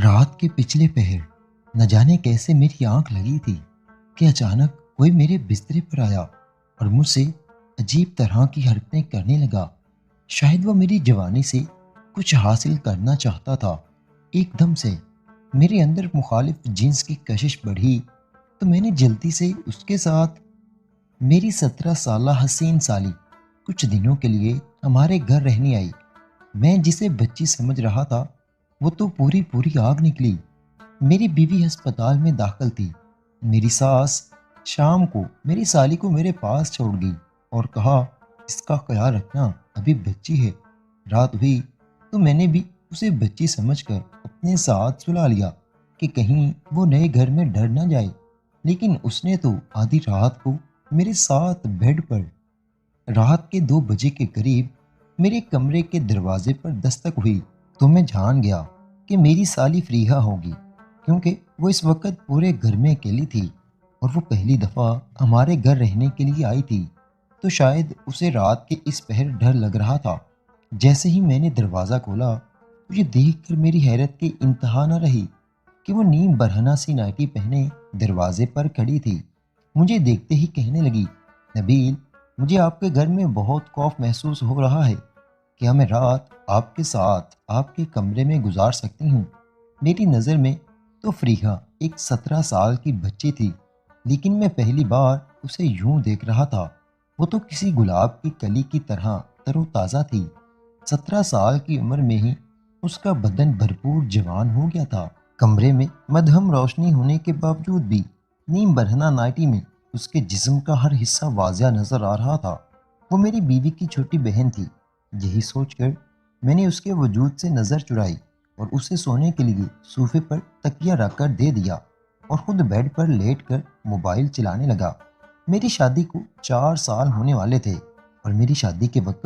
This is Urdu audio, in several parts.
رات کے پچھلے پہر نہ جانے کیسے میری آنکھ لگی تھی کہ اچانک کوئی میرے بسترے پر آیا اور مجھ سے عجیب طرح کی حرکتیں کرنے لگا۔ شاید وہ میری جوانی سے کچھ حاصل کرنا چاہتا تھا۔ ایک دم سے میرے اندر مخالف جنس کی کشش بڑھی تو میں نے جلدی سے اس کے ساتھ میری 17 سالہ حسین سالی کچھ دنوں کے لیے ہمارے گھر رہنے آئی۔ میں جسے بچی سمجھ رہا تھا وہ تو پوری پوری آگ نکلی۔ میری بیوی ہسپتال میں داخل تھی۔ میری ساس شام کو میری سالی کو میرے پاس چھوڑ گئی اور کہا اس کا خیال رکھنا، ابھی بچی ہے۔ رات ہوئی تو میں نے بھی اسے بچی سمجھ کر اپنے ساتھ سلا لیا کہ کہیں وہ نئے گھر میں ڈر نہ جائے، لیکن اس نے تو آدھی رات کو میرے ساتھ بیڈ پر رات کے 2 بجے کے قریب میرے کمرے کے دروازے پر دستک ہوئی تو میں جان گیا کہ میری سالی فریحہ ہوگی، کیونکہ وہ اس وقت پورے گھر میں اکیلی تھی اور وہ پہلی دفعہ ہمارے گھر رہنے کے لیے آئی تھی، تو شاید اسے رات کے اس پہر ڈر لگ رہا تھا۔ جیسے ہی میں نے دروازہ کھولا تو یہ دیکھ کر میری حیرت کی انتہا نہ رہی کہ وہ نیم برہنہ سی نائٹی پہنے دروازے پر کھڑی تھی۔ مجھے دیکھتے ہی کہنے لگی، نبیل، مجھے آپ کے گھر میں بہت خوف محسوس ہو رہا ہے، کیا میں رات آپ کے ساتھ آپ کے کمرے میں گزار سکتی ہوں؟ میری نظر میں تو فریحہ ایک 17 سال کی بچی تھی، لیکن میں پہلی بار اسے یوں دیکھ رہا تھا۔ وہ تو کسی گلاب کی کلی کی طرح تر و تازہ تھی۔ 17 سال کی عمر میں ہی اس کا بدن بھرپور جوان ہو گیا تھا۔ کمرے میں مدھم روشنی ہونے کے باوجود بھی نیم برہنہ نائٹی میں اس کے جسم کا ہر حصہ واضح نظر آ رہا تھا۔ وہ میری بیوی کی چھوٹی بہن تھی۔ یہی سوچ کر میں نے اس کے وجود سے نظر چرائی اور اسے سونے کے لیے صوفے پر تکیہ رکھ کر دے دیا اور خود بیڈ پر لیٹ کر موبائل چلانے لگا۔ میری شادی کو 4 سال ہونے والے تھے اور میری شادی کے وقت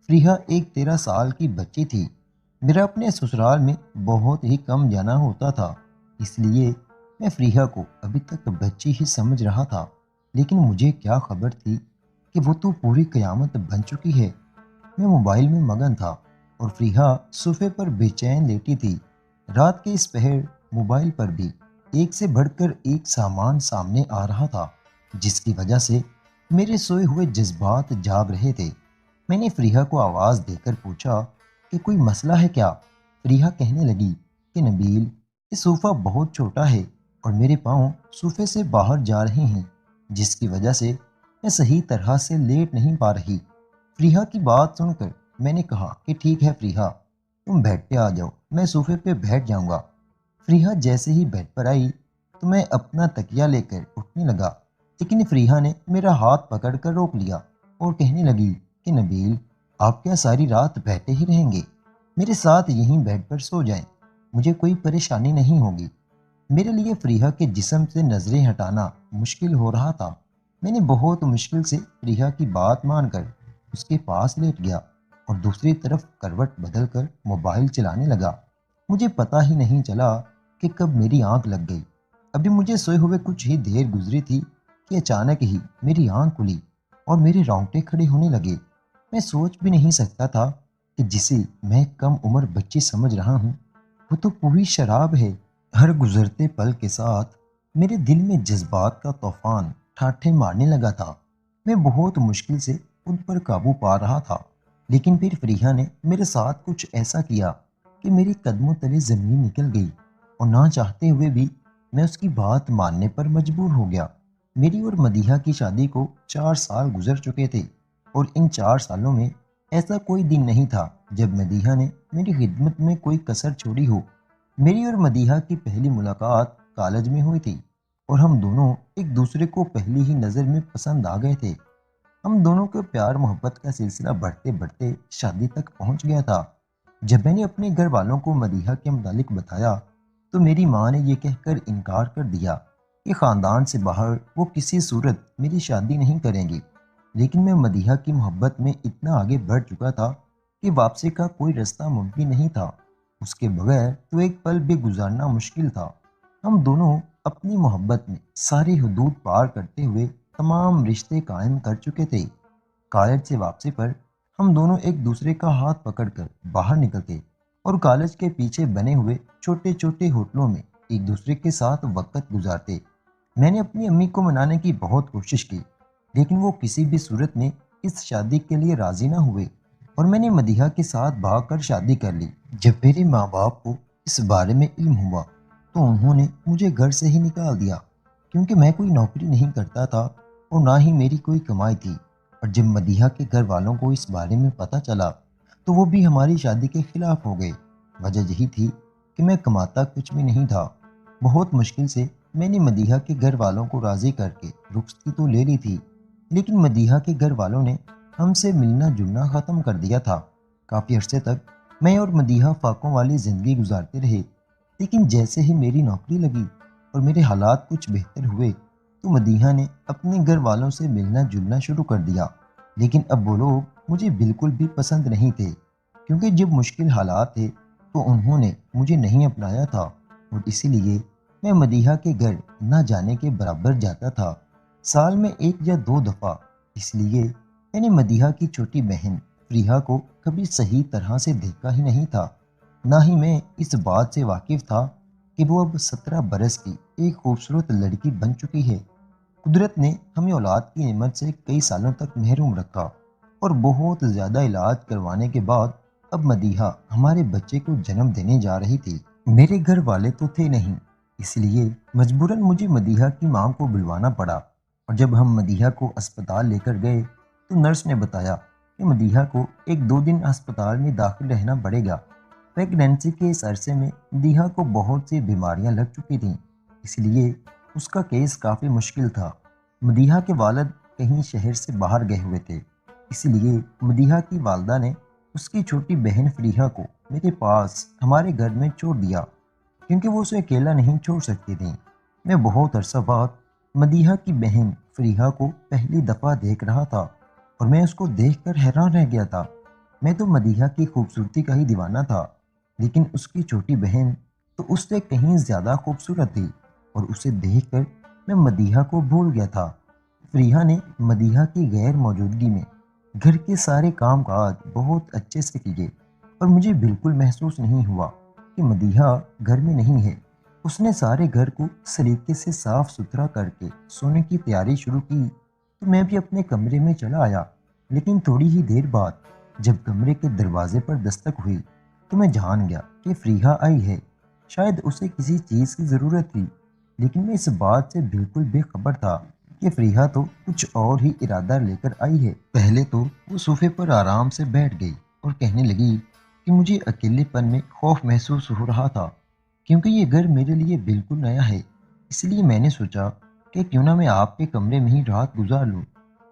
فریحہ ایک 13 سال کی بچی تھی۔ میرا اپنے سسرال میں بہت ہی کم جانا ہوتا تھا، اس لیے میں فریحہ کو ابھی تک بچی ہی سمجھ رہا تھا، لیکن مجھے کیا خبر تھی کہ وہ تو پوری قیامت بن چکی ہے۔ میں موبائل میں مگن تھا اور فریحہ صوفے پر بے چین لیٹی تھی۔ رات کے اس پہر موبائل پر بھی ایک سے بڑھ کر ایک سامان سامنے آ رہا تھا، جس کی وجہ سے میرے سوئے ہوئے جذبات جاگ رہے تھے۔ میں نے فریحہ کو آواز دے کر پوچھا کہ کوئی مسئلہ ہے کیا؟ فریحہ کہنے لگی کہ نبیل، یہ صوفہ بہت چھوٹا ہے اور میرے پاؤں صوفے سے باہر جا رہے ہیں، جس کی وجہ سے میں صحیح طرح سے لیٹ نہیں پا رہی۔ فریحہ کی بات سن کر میں نے کہا کہ ٹھیک ہے فریحہ، تم بیڈ پہ آ جاؤ، میں صوفے پہ بیٹھ جاؤں گا۔ فریحہ جیسے ہی بیڈ پر آئی تو میں اپنا تکیہ لے کر اٹھنے لگا، لیکن فریحہ نے میرا ہاتھ پکڑ کر روک لیا اور کہنے لگی کہ نبیل، آپ کیا ساری رات بیٹھے ہی رہیں گے؟ میرے ساتھ یہیں بیڈ پر سو جائیں، مجھے کوئی پریشانی نہیں ہوگی۔ میرے لیے فریحہ کے جسم سے نظریں ہٹانا مشکل ہو رہا تھا۔ میں نے بہت مشکل سے فریحہ کی بات مان کر اس کے پاس لیٹ گیا اور دوسری طرف کروٹ بدل کر موبائل چلانے لگا۔ مجھے پتہ ہی نہیں چلا کہ کب میری آنکھ لگ گئی۔ ابھی مجھے سوئے ہوئے کچھ ہی دیر گزری تھی کہ اچانک ہی میری آنکھ کھلی اور میرے رونگٹے کھڑے ہونے لگے۔ میں سوچ بھی نہیں سکتا تھا کہ جسے میں کم عمر بچی سمجھ رہا ہوں وہ تو پوری شراب ہے۔ ہر گزرتے پل کے ساتھ میرے دل میں جذبات کا طوفان ٹھاٹھے مارنے لگا تھا۔ میں بہت مشکل سے ان پر قابو پا رہا تھا، لیکن پھر فریحہ نے میرے ساتھ کچھ ایسا کیا کہ میری قدموں تلے زمین نکل گئی اور نہ چاہتے ہوئے بھی میں اس کی بات ماننے پر مجبور ہو گیا۔ میری اور مدیحہ کی شادی کو 4 سال گزر چکے تھے اور ان 4 سالوں میں ایسا کوئی دن نہیں تھا جب مدیحہ نے میری خدمت میں کوئی کسر چھوڑی ہو۔ میری اور مدیحہ کی پہلی ملاقات کالج میں ہوئی تھی اور ہم دونوں ایک دوسرے کو پہلی ہی نظر میں پسند آ گئے تھے۔ ہم دونوں کے پیار محبت کا سلسلہ بڑھتے بڑھتے شادی تک پہنچ گیا تھا۔ جب میں نے اپنے گھر والوں کو مدیحہ کے متعلق بتایا تو میری ماں نے یہ کہہ کر انکار کر دیا کہ خاندان سے باہر وہ کسی صورت میری شادی نہیں کریں گی، لیکن میں مدیحہ کی محبت میں اتنا آگے بڑھ چکا تھا کہ واپسی کا کوئی رستہ ممکن نہیں تھا۔ اس کے بغیر تو ایک پل بھی گزارنا مشکل تھا۔ ہم دونوں اپنی محبت میں ساری حدود پار کرتے ہوئے تمام رشتے قائم کر چکے تھے۔ کالج سے واپسی پر ہم دونوں ایک دوسرے کا ہاتھ پکڑ کر باہر نکلتے اور کالج کے پیچھے بنے ہوئے چھوٹے چھوٹے ہوٹلوں میں ایک دوسرے کے ساتھ وقت گزارتے۔ میں نے اپنی امی کو منانے کی بہت کوشش کی، لیکن وہ کسی بھی صورت میں اس شادی کے لیے راضی نہ ہوئے اور میں نے مدیحہ کے ساتھ بھاگ کر شادی کر لی۔ جب میرے ماں باپ کو اس بارے میں علم ہوا تو انہوں نے مجھے گھر سے ہی نکال دیا، کیونکہ میں کوئی نوکری نہیں کرتا تھا اور نہ ہی میری کوئی کمائی تھی۔ اور جب مدیحہ کے گھر والوں کو اس بارے میں پتہ چلا تو وہ بھی ہماری شادی کے خلاف ہو گئے۔ وجہ یہی تھی کہ میں کماتا کچھ بھی نہیں تھا۔ بہت مشکل سے میں نے مدیحہ کے گھر والوں کو راضی کر کے رخصتی تو لے لی تھی، لیکن مدیحہ کے گھر والوں نے ہم سے ملنا جلنا ختم کر دیا تھا۔ کافی عرصے تک میں اور مدیحہ فاقوں والی زندگی گزارتے رہے، لیکن جیسے ہی میری نوکری لگی اور میرے حالات کچھ بہتر ہوئے تو مدیحہ نے اپنے گھر والوں سے ملنا جلنا شروع کر دیا۔ لیکن اب وہ لوگ مجھے بالکل بھی پسند نہیں تھے، کیونکہ جب مشکل حالات تھے تو انہوں نے مجھے نہیں اپنایا تھا، اور اسی لیے میں مدیحہ کے گھر نہ جانے کے برابر جاتا تھا، سال میں ایک یا دو دفعہ۔ اس لیے میں نے مدیحہ کی چھوٹی بہن فریحہ کو کبھی صحیح طرح سے دیکھا ہی نہیں تھا، نہ ہی میں اس بات سے واقف تھا کہ وہ اب 17 برس کی ایک خوبصورت لڑکی بن چکی ہے۔ قدرت نے ہمیں اولاد کی نعمت سے کئی سالوں تک محروم رکھا، اور بہت زیادہ علاج کروانے کے بعد اب مدیحہ ہمارے بچے کو جنم دینے جا رہی تھی۔ میرے گھر والے تو تھے نہیں، اس لیے مجبوراً مجھے مدیحہ کی ماں کو بلوانا پڑا، اور جب ہم مدیحہ کو اسپتال لے کر گئے تو نرس نے بتایا کہ مدیحہ کو ایک دو دن اسپتال میں داخل رہنا پڑے گا۔ پیگنینسی کے اس عرصے میں مدیحہ کو بہت سی بیماریاں لگ چکی تھیں، اس لیے اس کا کیس کافی مشکل تھا۔ مدیحہ کے والد کہیں شہر سے باہر گئے ہوئے تھے، اس لیے مدیحہ کی والدہ نے اس کی چھوٹی بہن فریحہ کو میرے پاس ہمارے گھر میں چھوڑ دیا، کیونکہ وہ اسے اکیلا نہیں چھوڑ سکتی تھیں۔ میں بہت عرصہ بعد مدیحہ کی بہن فریحہ کو پہلی دفعہ دیکھ رہا تھا، اور میں اس کو دیکھ کر حیران رہ گیا تھا۔ میں تو مدیحہ کی خوبصورتی کا ہی دیوانہ تھا، لیکن اس کی چھوٹی بہن تو اس سے کہیں زیادہ خوبصورت تھی، اور اسے دیکھ کر میں مدیحہ کو بھول گیا تھا۔ فریحہ نے مدیحہ کی غیر موجودگی میں گھر کے سارے کام کاج بہت اچھے سے کیے، اور مجھے بالکل محسوس نہیں ہوا کہ مدیحہ گھر میں نہیں ہے۔ اس نے سارے گھر کو سلیقے سے صاف ستھرا کر کے سونے کی تیاری شروع کی تو میں بھی اپنے کمرے میں چلا آیا، لیکن تھوڑی ہی دیر بعد جب کمرے کے دروازے پر دستک ہوئی تو میں جان گیا کہ فریحہ آئی ہے۔ شاید اسے کسی چیز کی ضرورت تھی، لیکن میں اس بات سے بالکل بے خبر تھا کہ فریحہ تو کچھ اور ہی ارادہ لے کر آئی ہے۔ پہلے تو وہ صوفے پر آرام سے بیٹھ گئی اور کہنے لگی کہ مجھے اکیلے پن میں خوف محسوس ہو رہا تھا، کیونکہ یہ گھر میرے لیے بالکل نیا ہے۔ اس لیے میں نے سوچا کہ کیوں نہ میں آپ کے کمرے میں ہی رات گزار لوں۔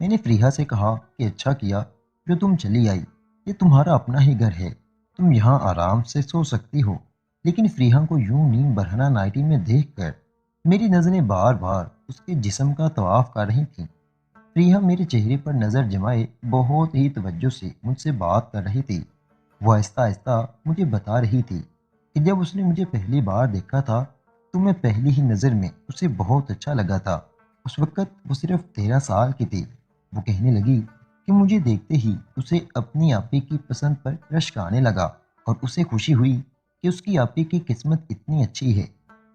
میں نے فریحہ سے کہا کہ اچھا کیا جو تم چلی آئی، یہ تمہارا اپنا ہی گھر ہے، تم یہاں آرام سے سو سکتی ہو۔ لیکن فریحہ کو یوں نیند برہنہ نائٹی میں دیکھ کر میری نظریں بار بار اس کے جسم کا طواف کر رہی تھیں۔ فریحہ میرے چہرے پر نظر جمائے بہت ہی توجہ سے مجھ سے بات کر رہی تھی۔ وہ آہستہ آہستہ مجھے بتا رہی تھی کہ جب اس نے مجھے پہلی بار دیکھا تھا تو میں پہلی ہی نظر میں اسے بہت اچھا لگا تھا۔ اس وقت وہ صرف 13 سال کی تھی۔ وہ کہنے لگی کہ مجھے دیکھتے ہی اسے اپنی آپی کی پسند پر رشک آنے لگا، اور اسے خوشی ہوئی کہ اس کی آپی کی قسمت اتنی اچھی ہے۔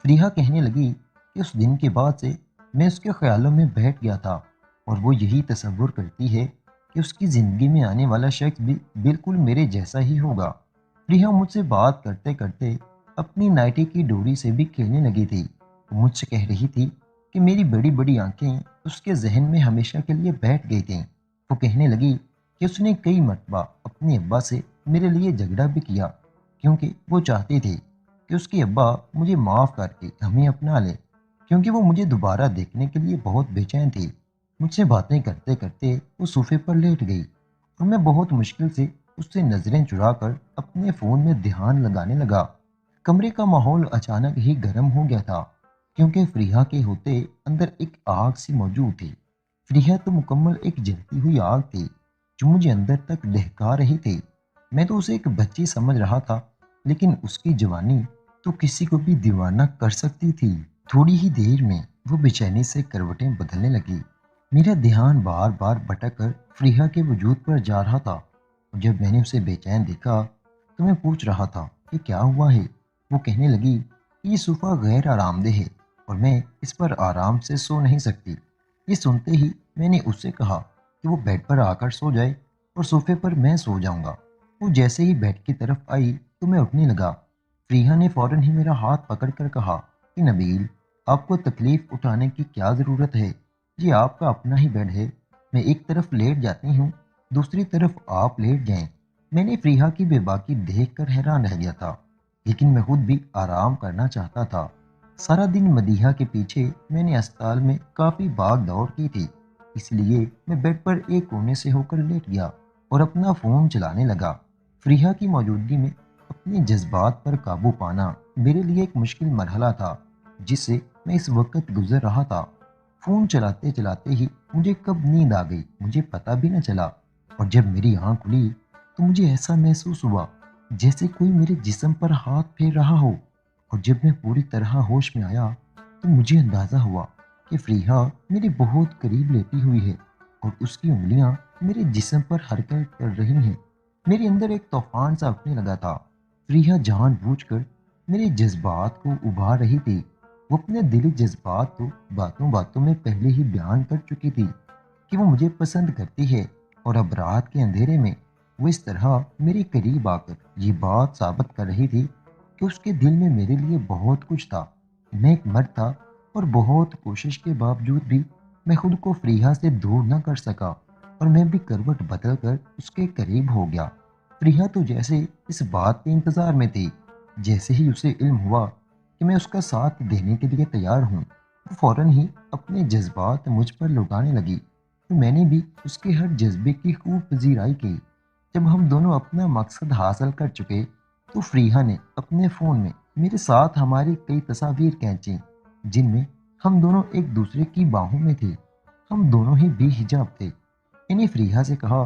فریحہ کہنے لگی کہ اس دن کے بعد سے میں اس کے خیالوں میں بیٹھ گیا تھا، اور وہ یہی تصور کرتی ہے کہ اس کی زندگی میں آنے والا شخص بھی بالکل میرے جیسا ہی ہوگا۔ فریحہ مجھ سے بات کرتے کرتے اپنی نائٹی کی ڈوری سے بھی کھیلنے لگی تھی۔ وہ مجھ سے کہہ رہی تھی کہ میری بڑی بڑی آنکھیں اس کے ذہن میں ہمیشہ کے لیے بیٹھ گئی تھیں۔ وہ کہنے لگی کہ اس نے کئی مرتبہ اپنے ابا سے میرے لیے جھگڑا بھی کیا، کیونکہ وہ چاہتی تھی کہ اس کے ابا مجھے معاف کر کے ہمیں اپنا لے، کیونکہ وہ مجھے دوبارہ دیکھنے کے لیے بہت بے چین تھی۔ مجھ سے باتیں کرتے کرتے وہ صوفے پر لیٹ گئی، اور میں بہت مشکل سے اس سے نظریں چرا کر اپنے فون میں دھیان لگانے لگا۔ کمرے کا ماحول اچانک ہی گرم ہو گیا تھا، کیونکہ فریحہ کے ہوتے اندر ایک آگ سی موجود تھی۔ فریحہ تو مکمل ایک جلتی ہوئی آگ تھی جو مجھے اندر تک دہکا رہی تھی۔ میں تو اسے ایک بچی سمجھ رہا تھا، لیکن اس کی جوانی تو کسی کو بھی دیوانہ کر سکتی تھی۔ تھوڑی ہی دیر میں وہ بے چینی سے کروٹیں بدلنے لگی۔ میرا دھیان بار بار بھٹک کر فریحہ کے وجود پر جا رہا تھا، اور جب میں نے اسے بے چین دیکھا تو میں پوچھ رہا تھا کہ کیا ہوا ہے۔ وہ کہنے لگی کہ یہ صوفہ غیر آرام دہ ہے اور میں اس پر آرام سے سو نہیں سکتی۔ یہ سنتے ہی میں نے اس سے کہا کہ وہ بیڈ پر آ کر سو جائے اور صوفے پر میں سو جاؤں گا۔ وہ جیسے ہی بیڈ کی طرف آئی تو میں اٹھنے لگا۔ فریحہ نے فوراً ہی میرا ہاتھ پکڑ کر کہا کہ نبیل، آپ کو تکلیف اٹھانے کی کیا ضرورت ہے؟ یہ آپ کا اپنا ہی بیڈ ہے۔ میں ایک طرف لیٹ جاتی ہوں، دوسری طرف آپ لیٹ جائیں۔ میں نے فریحہ کی بے باکی دیکھ کر حیران رہ گیا تھا، لیکن میں خود بھی آرام کرنا چاہتا تھا۔ سارا دن مدیحہ کے پیچھے میں نے اسپتال میں کافی بھاگ دوڑ کی تھی، اس لیے میں بیڈ پر ایک کونے سے ہو کر لیٹ گیا اور اپنا فون چلانے لگا۔ فریحہ کی موجودگی میں اپنے جذبات پر قابو پانا میرے لیے ایک مشکل مرحلہ تھا جس سے میں اس وقت گزر رہا تھا۔ فون چلاتے چلاتے ہی مجھے کب نیند آ گئی مجھے پتہ بھی نہ چلا، اور جب میری آنکھ کھلی تو مجھے ایسا محسوس ہوا جیسے کوئی میرے جسم پر ہاتھ پھیر رہا ہو، اور جب میں پوری طرح ہوش میں آیا تو مجھے اندازہ ہوا کہ فریحہ میرے بہت قریب لیٹی ہوئی ہے اور اس کی انگلیاں میرے جسم پر حرکت کر رہی ہیں۔ میرے اندر ایک طوفان سا اٹھنے لگا تھا۔ فریحہ جان بوجھ کر میرے جذبات کو ابھار رہی تھی۔ وہ اپنے دلی جذبات کو باتوں باتوں میں پہلے ہی بیان کر چکی تھی کہ وہ مجھے پسند کرتی ہے، اور اب رات کے اندھیرے میں وہ اس طرح میرے قریب آ کر یہ بات ثابت کر رہی تھی کہ اس کے دل میں میرے لیے بہت کچھ تھا۔ میں ایک مرد تھا اور بہت کوشش کے باوجود بھی میں خود کو فریحہ سے دور نہ کر سکا، اور میں بھی کروٹ بدل کر اس کے قریب ہو گیا۔ فریحہ تو جیسے اس بات کے انتظار میں تھی، جیسے ہی اسے علم ہوا کہ میں اس کا ساتھ دینے کے لیے تیار ہوں، وہ فوراً ہی اپنے جذبات مجھ پر لوٹانے لگی، تو میں نے بھی اس کے ہر جذبے کی خوب پذیرائی کی۔ جب ہم دونوں اپنا مقصد حاصل کر چکے تو فریحہ نے اپنے فون میں میرے ساتھ ہماری کئی تصاویر کھینچیں جن میں ہم دونوں ایک دوسرے کی باہوں میں تھے۔ ہم دونوں ہی بے حجاب تھے۔ میں نے فریحہ سے کہا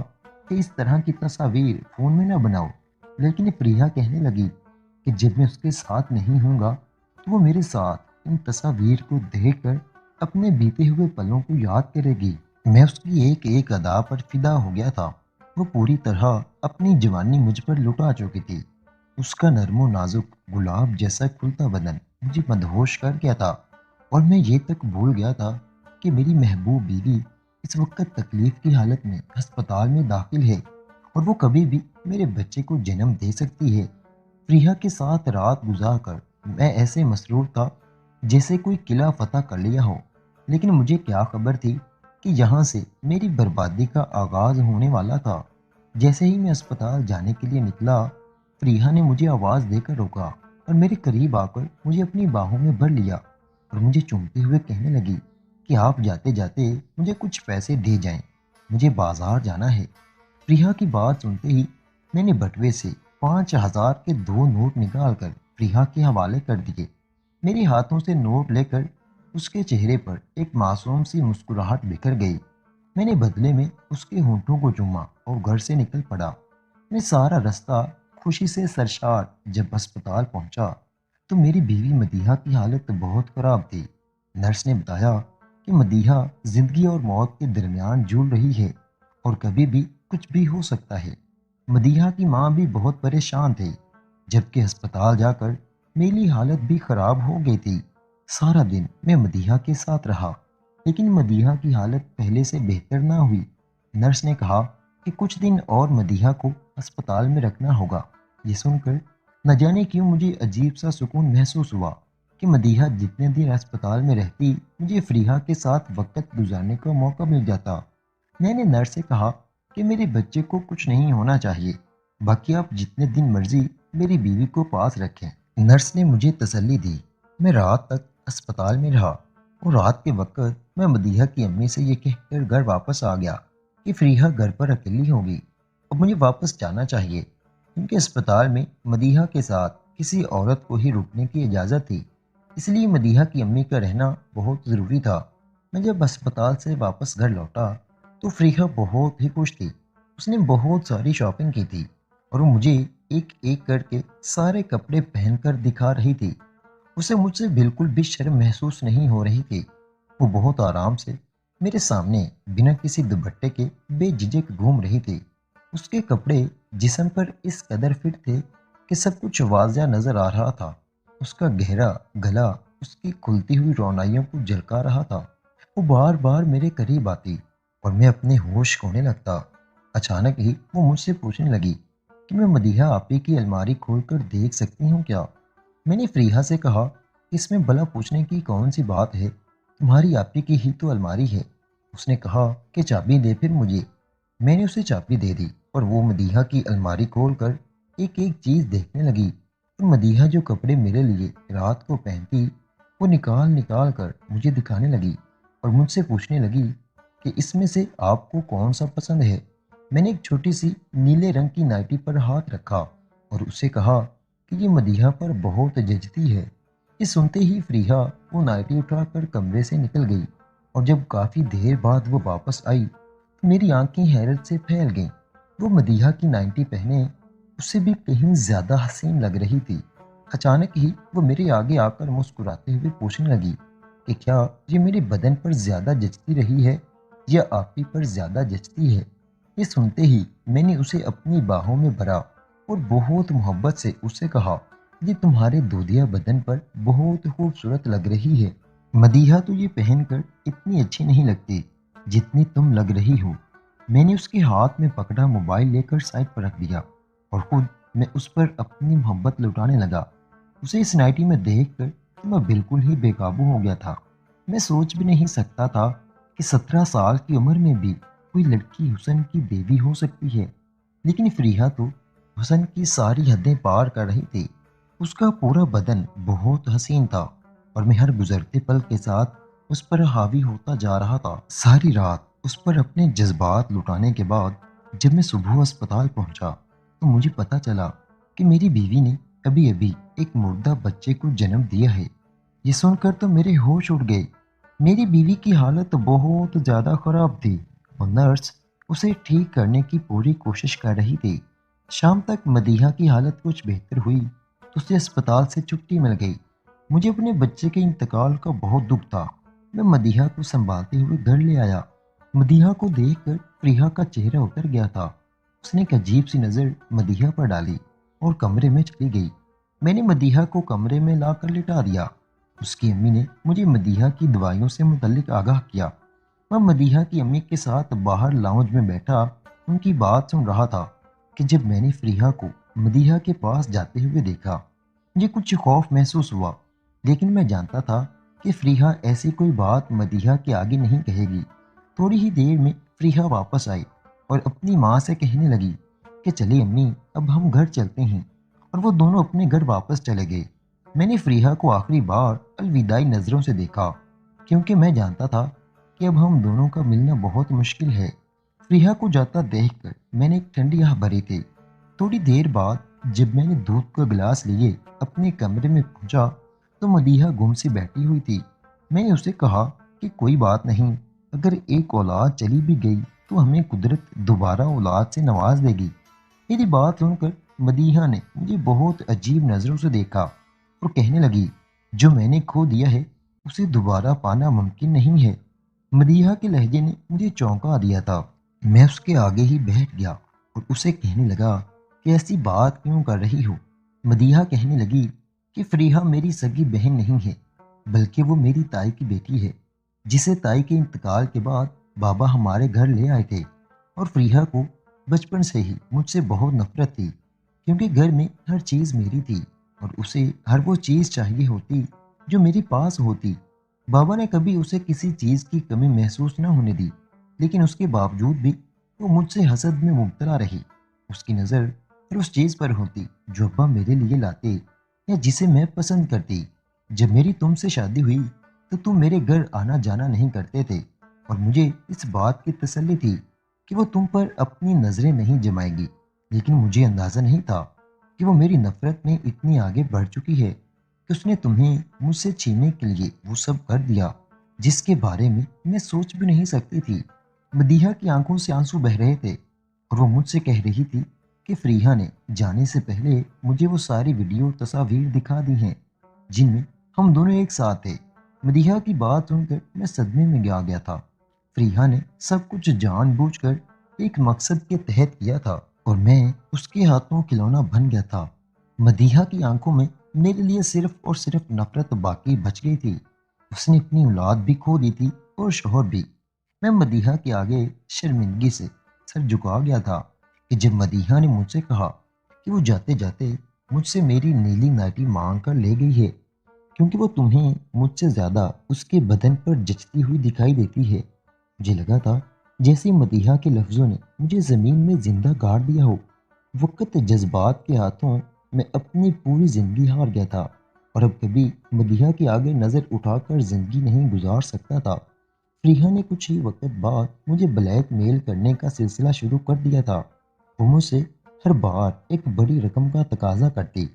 کہ اس طرح کی تصاویر فون میں نہ بناؤ، لیکن فریحہ کہنے لگی کہ جب میں اس کے ساتھ نہیں ہوں گا تو وہ میرے ساتھ ان تصاویر کو دیکھ کر اپنے بیتے ہوئے پلوں کو یاد کرے گی۔ میں اس کی ایک ایک ادا پر فدا ہو گیا تھا۔ وہ پوری طرح اپنی جوانی مجھ پر لٹا چکی تھی۔ اس کا نرم و نازک گلاب جیسا کھلتا بدن مجھے مدہوش کر گیا تھا، اور میں یہ تک بھول گیا تھا کہ میری محبوب بیوی اس وقت تکلیف کی حالت میں ہسپتال میں داخل ہے، اور وہ کبھی بھی میرے بچے کو جنم دے سکتی ہے۔ فریحہ کے ساتھ رات گزار کر میں ایسے مسرور تھا جیسے کوئی قلعہ فتح کر لیا ہو، لیکن مجھے کیا خبر تھی کہ یہاں سے میری بربادی کا آغاز ہونے والا تھا۔ جیسے ہی میں اسپتال جانے کے لیے نکلا، فریحہ نے مجھے آواز دے کر روکا اور میرے قریب آ کر مجھے اپنی باہوں میں بھر لیا اور مجھے چومتے ہوئے کہنے لگی کہ آپ جاتے جاتے مجھے کچھ پیسے دے جائیں، مجھے بازار جانا ہے۔ فریحہ کی بات سنتے ہی میں نے بٹوے سے 5,000 کے 2 نوٹ نکال کر فریحہ کے حوالے کر دیے۔ میرے ہاتھوں سے نوٹ لے کر اس کے چہرے پر ایک معصوم سی مسکراہٹ بکھر گئی۔ میں نے بدلے میں اس کے ہونٹوں کو چوما اور گھر سے نکل پڑا۔ میں سارا رستہ خوشی سے سرشار جب اسپتال پہنچا تو میری بیوی مدیحہ کی حالت بہت خراب تھی۔ نرس نے بتایا کہ مدیحہ زندگی اور موت کے درمیان جھول رہی ہے اور کبھی بھی کچھ بھی ہو سکتا ہے۔ مدیحہ کی ماں بھی بہت پریشان تھی، جبکہ ہسپتال جا کر میری حالت بھی خراب ہو گئی تھی۔ سارا دن میں مدیحہ کے ساتھ رہا، لیکن مدیحہ کی حالت پہلے سے بہتر نہ ہوئی۔ نرس نے کہا کہ کچھ دن اور مدیحہ کو اسپتال میں رکھنا ہوگا۔ یہ سن کر نہ جانے کیوں مجھے عجیب سا سکون محسوس ہوا کہ مدیحہ جتنے دن اسپتال میں رہتی مجھے فریحہ کے ساتھ وقت گزارنے کا موقع مل جاتا۔ میں نے نرس سے کہا کہ میرے بچے کو کچھ نہیں ہونا چاہیے، باقی آپ جتنے دن مرضی میری بیوی کو پاس رکھیں۔ نرس نے مجھے تسلی دی۔ میں رات تک اسپتال میں رہا اور رات کے وقت میں مدیحہ کی امی سے یہ کہہ کر گھر واپس آ گیا کہ فریحہ گھر پر اکیلی ہوگی، اب مجھے واپس جانا چاہیے، کیونکہ اسپتال میں مدیحہ کے ساتھ کسی عورت کو ہی رکنے کی اجازت تھی، اس لیے مدیحہ کی امی کا رہنا بہت ضروری تھا۔ میں جب اسپتال سے واپس گھر لوٹا تو فریحہ بہت ہی خوش تھی۔ اس نے بہت ساری شاپنگ کی تھی اور وہ مجھے ایک ایک کر کے سارے کپڑے پہن کر دکھا رہی تھی۔ اسے مجھ سے بالکل بھی شرم محسوس نہیں ہو رہی تھی۔ وہ بہت آرام سے میرے سامنے بنا کسی دوپٹے کے بے جھجک گھوم رہی تھی۔ اس کے کپڑے جسم پر اس قدر فٹ تھے کہ سب کچھ واضح نظر آ رہا تھا۔ اس کا گہرا گلا اس کی کھلتی ہوئی رونائیوں کو جھلکا رہا تھا۔ وہ بار بار میرے قریب آتی اور میں اپنے ہوش کھونے لگتا۔ اچانک ہی وہ مجھ سے پوچھنے لگی کہ میں مدیحہ آپی کی الماری کھول کر دیکھ سکتی ہوں کیا؟ میں نے فریحہ سے کہا کہ اس میں بلا پوچھنے کی کون سی بات ہے، تمہاری آپی کی ہی تو الماری ہے۔ اس نے کہا کہ چابی دے پھر مجھے۔ میں نے اسے چابی دے دی اور وہ مدیحہ کی الماری کھول کر ایک ایک چیز دیکھنے لگی اور مدیحہ جو کپڑے میرے لیے رات کو پہنتی وہ نکال نکال کر مجھے دکھانے لگی اور مجھ سے پوچھنے لگی کہ اس میں سے آپ کو کون سا پسند ہے۔ میں نے ایک چھوٹی سی نیلے رنگ کی نائٹی پر ہاتھ رکھا اور اسے کہا کہ یہ مدیحہ پر بہت جچتی ہے۔ یہ سنتے ہی فریحہ وہ نائٹی اٹھا کر کمرے سے نکل گئی اور جب کافی دیر بعد وہ واپس آئی تو میری آنکھیں حیرت سے پھیل گئیں۔ وہ مدیحہ کی نائٹی پہنے اس سے بھی کہیں زیادہ حسین لگ رہی تھی۔ اچانک ہی وہ میرے آگے آ کر مسکراتے ہوئے پوچھنے لگی کہ کیا یہ میرے بدن پر زیادہ جچتی رہی ہے یا آپ ہی پر زیادہ جچتی ہے؟ یہ سنتے ہی میں نے اسے اپنی باہوں میں بھرا اور بہت محبت سے اسے کہا یہ تمہارے دودھیا بدن پر بہت خوبصورت لگ رہی ہے مدیحہ، تو یہ پہن کر اتنی اچھی نہیں لگتی جتنی تم لگ رہی ہو۔ میں نے اس کے ہاتھ میں پکڑا موبائل لے کر سائڈ پر رکھ دیا اور خود میں اس پر اپنی محبت لٹانے لگا۔ اسے اس نائٹی میں دیکھ کر تو میں بالکل ہی بے قابو ہو گیا تھا۔ میں سوچ بھی نہیں سکتا تھا کہ 17 سال کی عمر میں بھی کوئی لڑکی حسن کی بیوی ہو سکتی ہے، لیکن فریحہ تو حسن کی ساری حدیں پار کر رہی تھی۔ اس کا پورا بدن بہت حسین تھا اور میں ہر گزرتے پل کے ساتھ اس پر حاوی ہوتا جا رہا تھا۔ ساری رات اس پر اپنے جذبات لٹانے کے بعد جب میں صبح اسپتال پہنچا تو مجھے پتا چلا کہ میری بیوی نے ابھی ابھی ایک مردہ بچے کو جنم دیا ہے۔ یہ سن کر تو میرے ہوش اڑ گئے۔ میری بیوی کی حالت بہت زیادہ خراب تھی اور نرس اسے ٹھیک کرنے کی پوری کوشش کر رہی تھی۔ شام تک مدیحہ کی حالت کچھ بہتر ہوئی تو اسے اسپتال سے چھٹی مل گئی۔ مجھے اپنے بچے کے انتقال کا بہت دکھ تھا۔ میں مدیحہ کو سنبھالتے ہوئے گھر لے آیا۔ مدیحہ کو دیکھ کر فریحہ کا چہرہ اتر گیا تھا۔ اس نے ایک عجیب سی نظر مدیحہ پر ڈالی اور کمرے میں چلی گئی۔ میں نے مدیحہ کو کمرے میں لا کر لٹا دیا۔ اس کی امی نے مجھے مدیحہ کی دوائیوں سے متعلق آگاہ کیا۔ میں مدیحہ کی امی کے ساتھ باہر لاؤنج میں بیٹھا ان کی بات سن رہا تھا کہ جب میں نے فریحہ کو مدیحہ کے پاس جاتے ہوئے دیکھا مجھے کچھ خوف محسوس ہوا، لیکن میں جانتا تھا کہ فریحہ ایسی کوئی بات مدیحہ کے آگے نہیں کہے گی۔ تھوڑی ہی دیر میں فریحہ واپس آئی اور اپنی ماں سے کہنے لگی کہ چلے امی اب ہم گھر چلتے ہیں، اور وہ دونوں اپنے گھر واپس چلے گئے۔ میں نے فریحہ کو آخری بار الوداعی نظروں سے دیکھا کیونکہ میں جانتا تھا کہ اب ہم دونوں کا ملنا بہت مشکل ہے۔ فریحہ کو جاتا دیکھ کر میں نے ایک ٹھنڈی آہ بھری تھی۔ تھوڑی دیر بعد جب میں نے دودھ کا گلاس لیے اپنے کمرے میں پہنچا تو مدیحہ گم سی بیٹھی ہوئی تھی۔ میں نے اسے کہا کہ کوئی بات نہیں، اگر ایک اولاد چلی بھی گئی تو ہمیں قدرت دوبارہ اولاد سے نواز دے گی۔ میری بات سن کر مدیحہ نے مجھے بہت عجیب نظروں سے دیکھا اور کہنے لگی جو میں نے کھو دیا ہے اسے دوبارہ پانا ممکن نہیں ہے۔ مدیحہ کے لہجے نے مجھے چونکا دیا تھا۔ میں اس کے آگے ہی بیٹھ گیا اور اسے کہنے لگا کہ ایسی بات کیوں کر رہی ہو؟ مدیحہ کہنے لگی کہ فریحہ میری سگی بہن نہیں ہے بلکہ وہ میری تائی کی بیٹی ہے، جسے تائی کے انتقال کے بعد بابا ہمارے گھر لے آئے تھے، اور فریحہ کو بچپن سے ہی مجھ سے بہت نفرت تھی کیونکہ گھر میں ہر چیز میری تھی اور اسے ہر وہ چیز چاہیے ہوتی جو میرے پاس ہوتی۔ بابا نے کبھی اسے کسی چیز کی کمی محسوس نہ ہونے دی، لیکن اس کے باوجود بھی وہ مجھ سے حسد میں مبتلا رہی۔ اس کی نظر ہر اس چیز پر ہوتی جو ابا میرے لیے لاتے یا جسے میں پسند کرتی۔ جب میری تم سے شادی ہوئی تو تم میرے گھر آنا جانا نہیں کرتے تھے اور مجھے اس بات کی تسلی تھی کہ وہ تم پر اپنی نظریں نہیں جمائے گی، لیکن مجھے اندازہ نہیں تھا کہ وہ میری نفرت میں اتنی آگے بڑھ چکی ہے کہ اس نے تمہیں مجھ سے چھیننے کے لیے وہ سب کر دیا جس کے بارے میں میں سوچ بھی نہیں سکتی تھی۔ مدیحہ کی آنکھوں سے آنسو بہہ رہے تھے اور وہ مجھ سے کہہ رہی تھی کہ فریحہ نے جانے سے پہلے مجھے وہ ساری ویڈیو تصاویر دکھا دی ہیں جن میں ہم دونوں ایک ساتھ تھے۔ مدیحہ کی بات سن کر میں صدمے میں آ گیا تھا۔ فریحہ نے سب کچھ جان بوجھ کر ایک مقصد کے تحت کیا تھا اور میں اس کے ہاتھوں کھلونا بن گیا تھا۔ مدیحہ کی آنکھوں میں میرے لیے صرف اور صرف نفرت باقی بچ گئی تھی۔ اس نے اپنی اولاد بھی کھو دی تھی اور شوہر بھی۔ میں مدیحہ کے آگے شرمندگی سے سر جھکا گیا تھا کہ جب مدیحہ نے مجھ سے کہا کہ وہ جاتے جاتے مجھ سے میری نیلی نائٹی مانگ کر لے گئی ہے کیونکہ وہ تمہیں مجھ سے زیادہ اس کے بدن پر جچتی ہوئی دکھائی دیتی ہے، مجھے لگا تھا جیسے مدیحہ کے لفظوں نے مجھے زمین میں زندہ گاڑ دیا ہو۔ وقت جذبات کے ہاتھوں میں اپنی پوری زندگی ہار گیا تھا اور اب کبھی مدیحہ کے آگے نظر اٹھا کر زندگی نہیں گزار سکتا تھا۔ فریحہ نے کچھ ہی وقت بعد مجھے بلیک میل کرنے کا سلسلہ شروع کر دیا تھا۔ وہ مجھ سے ہر بار ایک بڑی رقم کا تقاضا کرتی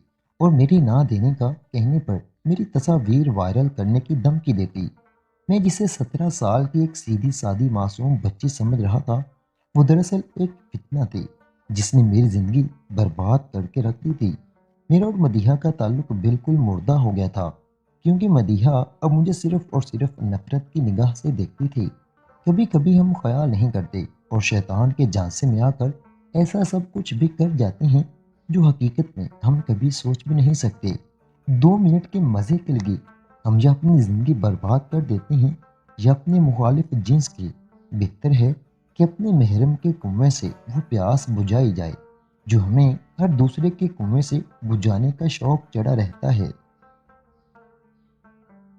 اور میری نہ دینے کا کہنے پر میری تصاویر وائرل کرنے کی دھمکی دیتی۔ میں جسے 17 سال کی ایک سیدھی سادی معصوم بچی سمجھ رہا تھا، وہ دراصل ایک فتنہ تھی جس نے میری زندگی برباد کر کے رکھ دی تھی۔ میرا اور مدیحہ کا تعلق بالکل مردہ ہو گیا تھا کیونکہ مدیحہ اب مجھے صرف اور صرف نفرت کی نگاہ سے دیکھتی تھی۔ کبھی کبھی ہم خیال نہیں کرتے اور شیطان کے جھانسے میں آ کر ایسا سب کچھ بھی کر جاتے ہیں جو حقیقت میں ہم کبھی سوچ بھی نہیں سکتے۔ 2 منٹ کے مزے کے لیے ہم یا اپنی زندگی برباد کر دیتے ہیں یا اپنے مخالف جنس کی۔ بہتر ہے کہ اپنے محرم کے کنویں سے وہ پیاس بجھائی جائے جو ہمیں ہر دوسرے کے کنویں سے بجھانے کا شوق چڑھا رہتا ہے۔